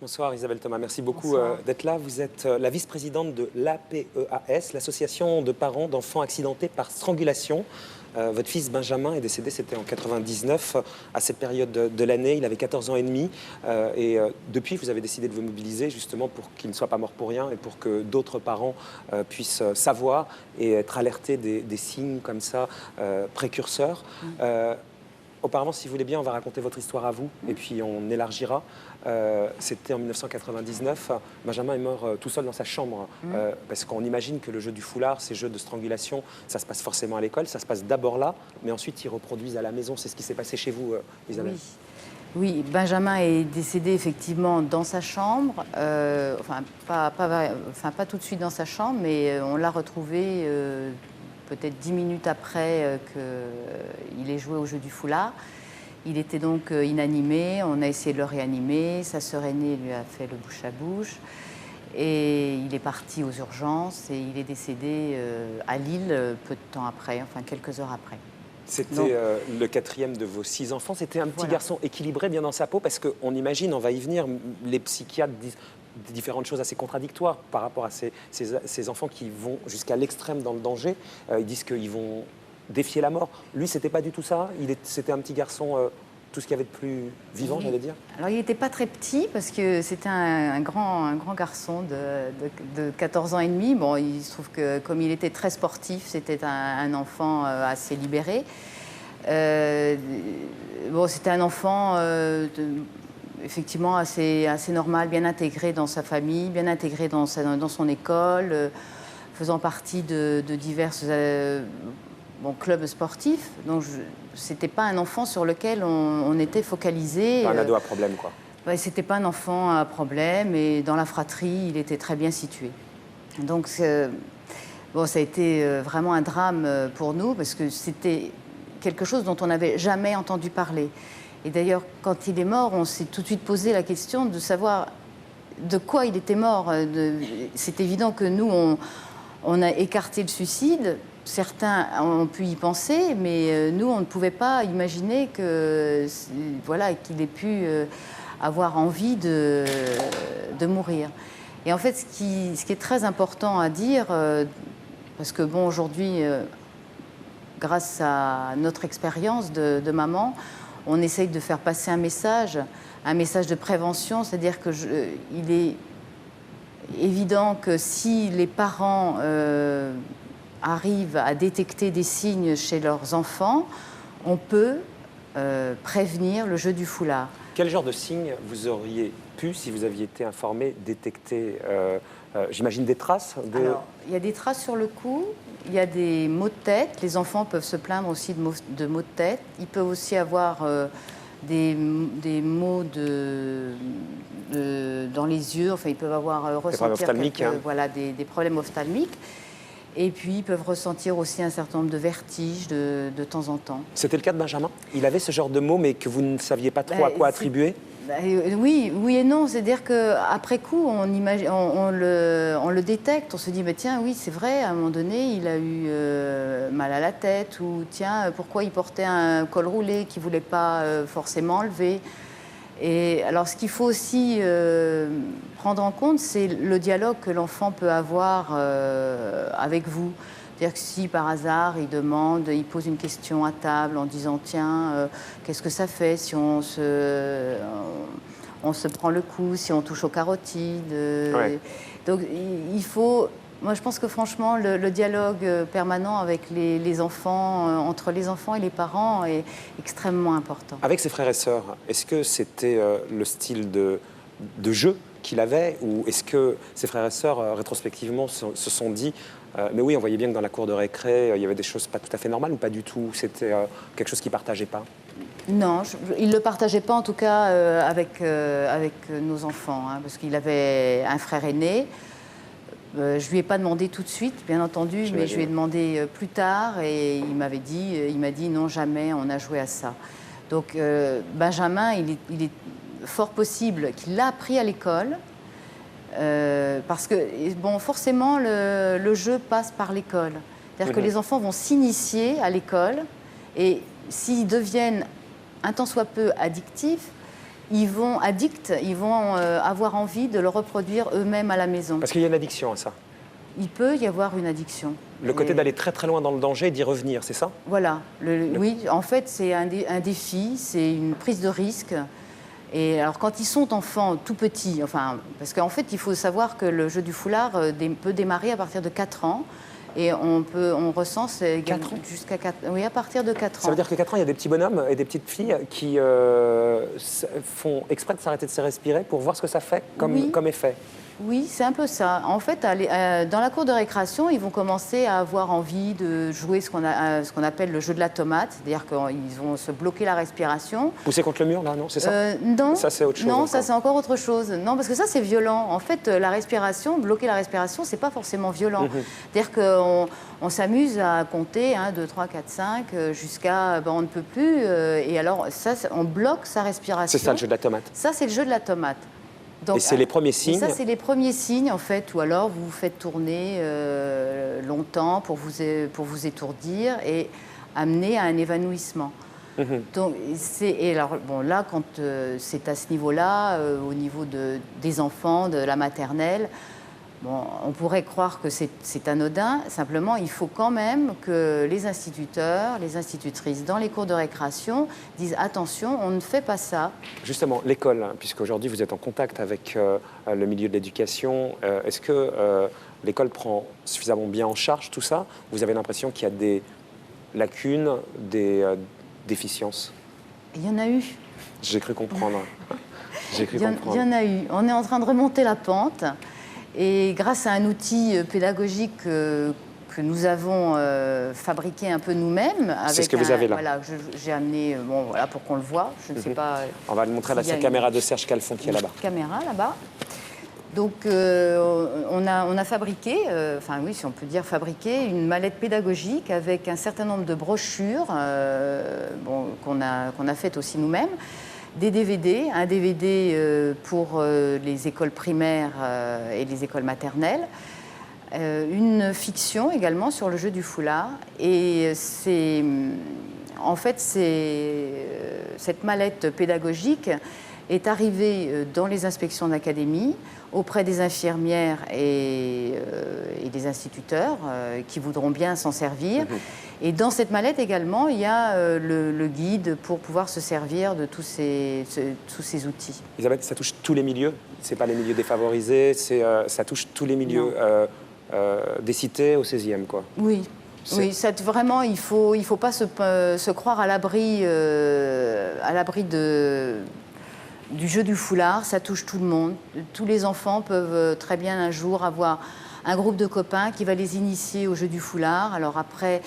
Bonsoir Isabelle Thomas, merci beaucoup d'être là. Vous êtes la vice-présidente de l'APEAS, l'association de parents d'enfants accidentés par strangulation. Votre fils Benjamin est décédé, c'était en 99, à cette période de l'année, il avait 14 ans et demi. Depuis, vous avez décidé de vous mobiliser justement pour qu'il ne soit pas mort pour rien et pour que d'autres parents puissent savoir et être alertés des signes comme ça, précurseurs. Auparavant, si vous voulez bien, on va raconter votre histoire à vous et puis on élargira. C'était en 1999. Benjamin est mort tout seul dans sa chambre parce qu'on imagine que le jeu du foulard, ces jeux de strangulation, ça se passe forcément à l'école. Ça se passe d'abord là, mais ensuite ils reproduisent à la maison. C'est ce qui s'est passé chez vous, Isabelle. Oui, Benjamin est décédé effectivement dans sa chambre. Pas tout de suite dans sa chambre, mais on l'a retrouvé peut-être 10 minutes après qu'il ait joué au jeu du foulard. Il était donc inanimé, on a essayé de le réanimer, sa sœur aînée lui a fait le bouche à bouche et il est parti aux urgences et il est décédé à Lille peu de temps après, enfin quelques heures après. C'était le quatrième de vos 6 enfants. C'était un petit garçon équilibré, bien dans sa peau, parce qu'on imagine, on va y venir, les psychiatres disent différentes choses assez contradictoires par rapport à ces enfants qui vont jusqu'à l'extrême dans le danger. Ils disent qu'ils vont défier la mort. Lui, c'était pas du tout ça. C'était un petit garçon, tout ce qu'il y avait de plus vivant, j'allais dire. Alors, il n'était pas très petit parce que c'était un grand garçon de 14 ans et demi. Bon, il se trouve que comme il était très sportif, c'était un enfant assez libéré. C'était un enfant effectivement assez normal, bien intégré dans sa famille, bien intégré dans son école, faisant partie de diverses clubs sportifs. Donc, c'était pas un enfant sur lequel on était focalisé. Pas un ado à problème, quoi. Ouais, c'était pas un enfant à problème et dans la fratrie, il était très bien situé. Donc, ça a été vraiment un drame pour nous parce que c'était quelque chose dont on n'avait jamais entendu parler. Et d'ailleurs, quand il est mort, on s'est tout de suite posé la question de savoir de quoi il était mort. C'est évident que nous, on a écarté le suicide. Certains ont pu y penser, mais nous, on ne pouvait pas imaginer qu'il ait pu avoir envie de mourir. Et en fait, ce qui est très important à dire, parce que aujourd'hui, grâce à notre expérience de maman, on essaye de faire passer un message de prévention, c'est-à-dire qu'il est évident que si les parents arrivent à détecter des signes chez leurs enfants, on peut prévenir le jeu du foulard. Quel genre de signes vous auriez pu, si vous aviez été informé, détecter j'imagine des traces Alors, il y a des traces sur le cou, il y a des maux de tête. Les enfants peuvent se plaindre aussi de maux de tête. Ils peuvent aussi avoir des maux dans les yeux. Enfin, ils peuvent avoir ressentir des problèmes ophtalmiques. Et puis, ils peuvent ressentir aussi un certain nombre de vertiges de temps en temps. C'était le cas de Benjamin? Il avait ce genre de mots, mais que vous ne saviez pas trop à quoi attribuer? Oui et non. C'est-à-dire qu'après coup, on le détecte. On se dit, tiens, oui, c'est vrai, à un moment donné, il a eu mal à la tête. Ou tiens, pourquoi il portait un col roulé qu'il ne voulait pas forcément enlever. Et alors, ce qu'il faut aussi prendre en compte, c'est le dialogue que l'enfant peut avoir avec vous. C'est-à-dire que si par hasard il pose une question à table en disant tiens, qu'est-ce que ça fait si on se prend le coup, si on touche aux carotides. Donc il faut. Moi, je pense que franchement, le dialogue permanent avec les enfants, entre les enfants et les parents, est extrêmement important. Avec ses frères et sœurs, est-ce que c'était le style de jeu qu'il avait, ou est-ce que ses frères et sœurs, rétrospectivement, se sont dit mais oui, on voyait bien que dans la cour de récré, il y avait des choses pas tout à fait normales, ou pas du tout? C'était quelque chose qu'ils ne partageaient pas? Non, il ne le partageait pas, en tout cas, avec nos enfants, parce qu'il avait un frère aîné. Je ne lui ai pas demandé tout de suite, bien entendu, mais je lui ai demandé plus tard et il m'a dit non, jamais on a joué à ça. Donc Benjamin, il est fort possible qu'il l'a appris à l'école, parce que forcément le jeu passe par l'école. C'est-à-dire que les enfants vont s'initier à l'école et s'ils deviennent un tant soit peu addictifs, ils vont avoir envie de le reproduire eux-mêmes à la maison. Parce qu'il y a une addiction à ça. Il peut y avoir une addiction. Le côté d'aller très très loin dans le danger et d'y revenir, c'est ça? Voilà. Oui, en fait, c'est un défi, c'est une prise de risque. Et alors, quand ils sont enfants tout petits, enfin, parce qu'en fait, il faut savoir que le jeu du foulard peut démarrer à partir de 4 ans. Et on recense jusqu'à 4 ans. Oui, à partir de 4 ans. Ça veut dire que 4 ans, il y a des petits bonhommes et des petites filles qui font exprès de s'arrêter de se respirer pour voir ce que ça fait comme effet. Oui, c'est un peu ça. En fait, dans la cour de récréation, ils vont commencer à avoir envie de jouer ce qu'on appelle le jeu de la tomate, c'est-à-dire qu'ils vont se bloquer la respiration. Pousser contre le mur, là, non? C'est ça? Non. Ça, c'est autre chose. Non, ça, c'est encore autre chose. Non, parce que ça, c'est violent. En fait, la respiration, bloquer la respiration, c'est pas forcément violent. C'est-à-dire qu'on s'amuse à compter 1, 2, 3, 4, 5, jusqu'à on ne peut plus. Et alors, ça, on bloque sa respiration. C'est ça, le jeu de la tomate. Ça, c'est le jeu de la tomate. Donc, et c'est les premiers signes. Ça, c'est les premiers signes, en fait, ou alors vous vous faites tourner longtemps pour vous étourdir et amener à un évanouissement. Donc, et alors, bon, là, quand c'est à ce niveau-là, au niveau des enfants, de la maternelle, bon, on pourrait croire que c'est anodin. Simplement, il faut quand même que les instituteurs, les institutrices dans les cours de récréation disent attention, on ne fait pas ça. Justement, l'école, puisqu'aujourd'hui vous êtes en contact avec le milieu de l'éducation, est-ce que l'école prend suffisamment bien en charge tout ça? Vous avez l'impression qu'il y a des lacunes, des déficiences? Il y en a eu. J'ai cru comprendre. Il y en a eu. On est en train de remonter la pente. Et grâce à un outil pédagogique que nous avons fabriqué un peu nous-mêmes. C'est ce que vous avez là. Voilà, j'ai amené, voilà, pour qu'on le voit. Je ne sais pas. On va le montrer à la caméra de Serge Calfon qui est là-bas. Caméra là-bas. Donc, on a fabriqué, enfin oui, si on peut dire fabriqué, une mallette pédagogique avec un certain nombre de brochures qu'on a faites aussi nous-mêmes. Des DVD, un DVD pour les écoles primaires et les écoles maternelles, une fiction également sur le jeu du foulard. Et en fait, cette mallette pédagogique est arrivée dans les inspections d'académie auprès des infirmières et des instituteurs qui voudront bien s'en servir. Et dans cette mallette également, il y a le guide pour pouvoir se servir de tous ces outils. Elisabeth, ça touche tous les milieux? Ce n'est pas les milieux défavorisés, ça touche tous les milieux des cités au 16e, quoi. Oui. Oui, vraiment, il faut pas se croire à l'abri du jeu du foulard. Ça touche tout le monde. Tous les enfants peuvent très bien un jour avoir un groupe de copains qui va les initier au jeu du foulard. Alors après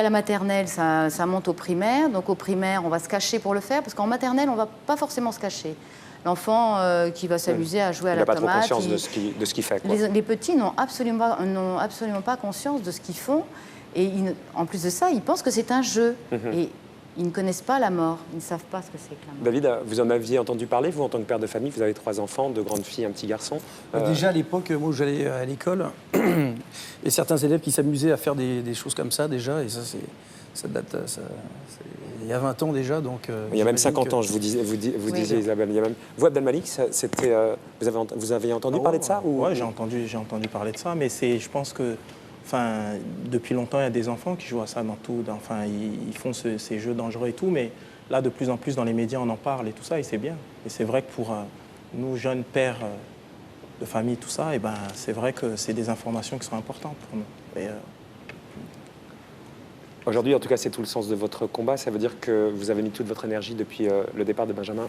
la maternelle, ça monte au primaire. Donc au primaire, on va se cacher pour le faire, parce qu'en maternelle, on ne va pas forcément se cacher. L'enfant qui va s'amuser à jouer à la tomate... Il n'a pas trop conscience de ce qu'il fait, quoi. Les petits n'ont absolument pas conscience de ce qu'ils font. Et en plus de ça, ils pensent que c'est un jeu. Et ils ne connaissent pas la mort. Ils ne savent pas ce que c'est que la mort. David, vous en aviez entendu parler, vous, en tant que père de famille? Vous avez 3 enfants, 2 grandes filles, un petit garçon. Déjà, à l'époque, moi, j'allais à l'école. Et certains élèves qui s'amusaient à faire des choses comme ça, déjà. Et ça date... il y a 20 ans déjà, donc... il y a même 50 ans, vous disiez, Isabelle. Il y a même... Vous, Abdelmalik, vous avez entendu parler de ça? Oui, j'ai entendu parler de ça, mais je pense que... Enfin, depuis longtemps, il y a des enfants qui jouent à ça dans tout. Enfin, ils font ces jeux dangereux et tout, mais là, de plus en plus, dans les médias, on en parle et tout ça, et c'est bien. Et c'est vrai que pour nous, jeunes pères de famille, tout ça, et c'est vrai que c'est des informations qui sont importantes pour nous. Aujourd'hui, en tout cas, c'est tout le sens de votre combat. Ça veut dire que vous avez mis toute votre énergie depuis le départ de Benjamin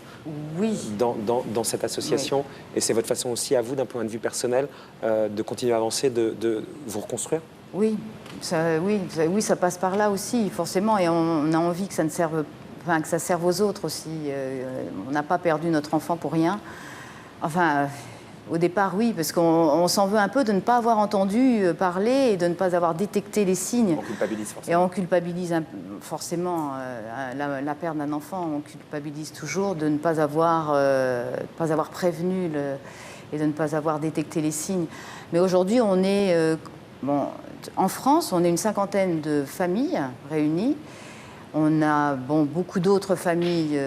dans cette association. Oui. Et c'est votre façon aussi, à vous, d'un point de vue personnel, de continuer à avancer, de vous reconstruire? Oui, ça passe par là aussi, forcément. Et on a envie que ça serve aux autres aussi. On n'a pas perdu notre enfant pour rien. Enfin... Au départ, oui, parce qu'on s'en veut un peu de ne pas avoir entendu parler et de ne pas avoir détecté les signes. On culpabilise forcément. Et on culpabilise forcément la perte d'un enfant. On culpabilise toujours de ne pas avoir prévenu et de ne pas avoir détecté les signes. Mais aujourd'hui, on est... en France, on est une 50aine de familles réunies. On a beaucoup d'autres familles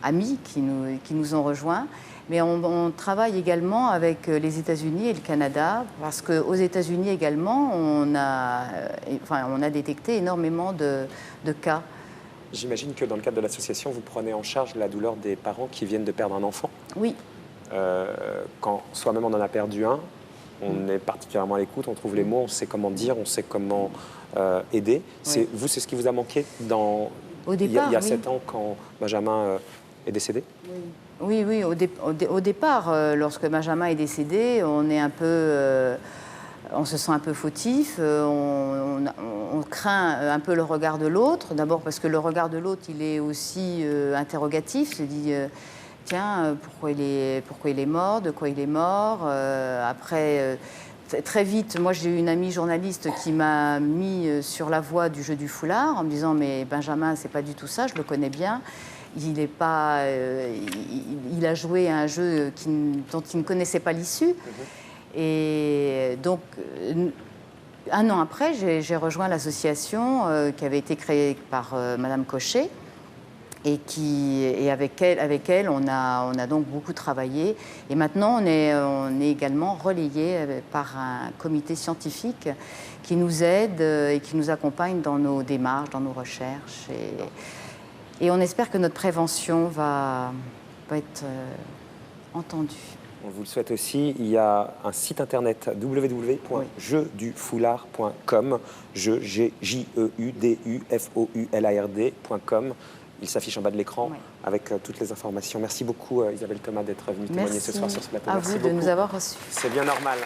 amies qui nous ont rejoints. Mais on travaille également avec les États-Unis et le Canada, parce qu'aux États-Unis également, on a détecté énormément de cas. J'imagine que dans le cadre de l'association, vous prenez en charge la douleur des parents qui viennent de perdre un enfant. Oui. Quand soi-même on en a perdu un, on est particulièrement à l'écoute, on trouve les mots, on sait comment dire, on sait comment aider. Oui. Vous, c'est ce qui vous a manqué Au départ, il y a oui. 7 ans quand Benjamin est décédé? Oui, au départ, lorsque Benjamin est décédé, on se sent un peu fautif, on craint un peu le regard de l'autre. D'abord parce que le regard de l'autre, il est aussi interrogatif, se dit tiens, pourquoi il est mort, de quoi il est mort. Après, très vite, moi j'ai eu une amie journaliste qui m'a mis sur la voie du jeu du foulard en me disant mais Benjamin, c'est pas du tout ça, je le connais bien. Il a joué à un jeu dont il ne connaissait pas l'issue. Et donc, un an après, j'ai rejoint l'association qui avait été créée par Madame Cochet et avec elle, on a donc beaucoup travaillé. Et maintenant, on est également relayé par un comité scientifique qui nous aide et qui nous accompagne dans nos démarches, dans nos recherches. Et on espère que notre prévention va être entendue. On vous le souhaite aussi. Il y a un site internet www.jeudufoulard.com, JEUDUFOULARD.com. Il s'affiche en bas de l'écran avec toutes les informations. Merci beaucoup Isabelle Thomas d'être venue témoigner ce soir sur ce plateau. Merci à vous de nous avoir reçus. C'est bien normal.